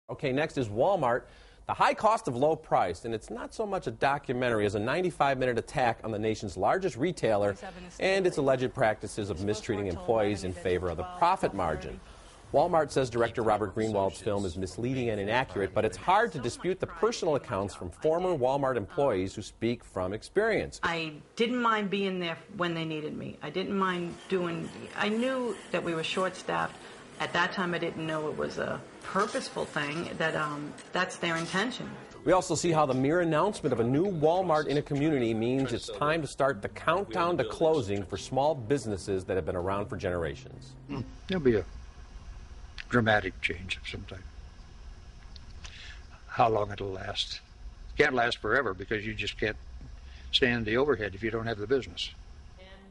Okay, next is Walmart. The high cost of low price, and it's not so much a documentary as a 95-minute attack on the nation's largest retailer and its alleged practices of mistreating employees in favor of the profit margin. Walmart says director Robert Greenwald's film is misleading and inaccurate, but it's hard to dispute the personal accounts from former Walmart employees who speak from experience. I didn't mind being there when they needed me. I didn't mind I knew that we were short-staffed. At that time, I didn't know it was a purposeful thing, that's their intention. We also see how the mere announcement of a new Walmart in a community means it's time to start the countdown to closing for small businesses that have been around for generations. There'll be a dramatic change of some type. How long it'll last? It can't last forever because you just can't stand the overhead if you don't have the business.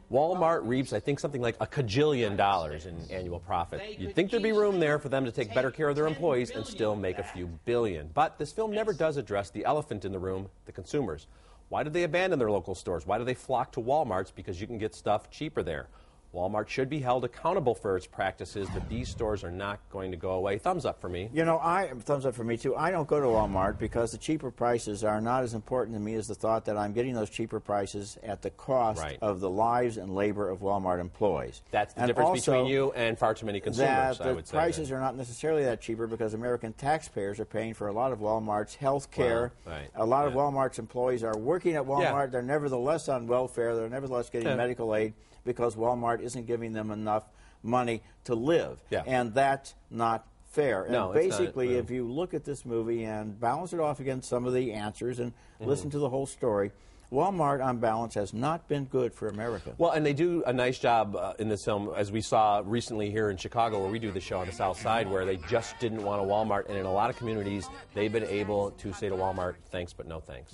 Walmart reaps, I think, something like $1 kajillion in annual profit. You'd think there'd be room there for them to take better care of their employees and still make a few billion. But this film never does address the elephant in the room, the consumers. Why do they abandon their local stores? Why do they flock to Walmart's? Because you can get stuff cheaper there. Walmart should be held accountable for its practices, but these stores are not going to go away. Thumbs up for me. You know, thumbs up for me, too. I don't go to Walmart because the cheaper prices are not as important to me as the thought that I'm getting those cheaper prices at the cost of the lives and labor of Walmart employees. That's the difference between you and far too many consumers, I would say. The prices are not necessarily that cheaper because American taxpayers are paying for a lot of Walmart's health care. A lot of Walmart's employees are working at Walmart. They're nevertheless on welfare. They're nevertheless getting medical aid because Walmart isn't giving them enough money to live. And that's not fair. And basically, if you look at this movie and balance it off against some of the answers and listen to the whole story, Walmart, on balance, has not been good for America. Well, and they do a nice job in this film, as we saw recently here in Chicago, where we do the show on the South Side, where they just didn't want a Walmart. And in a lot of communities, they've been able to say to Walmart, thanks, but no thanks.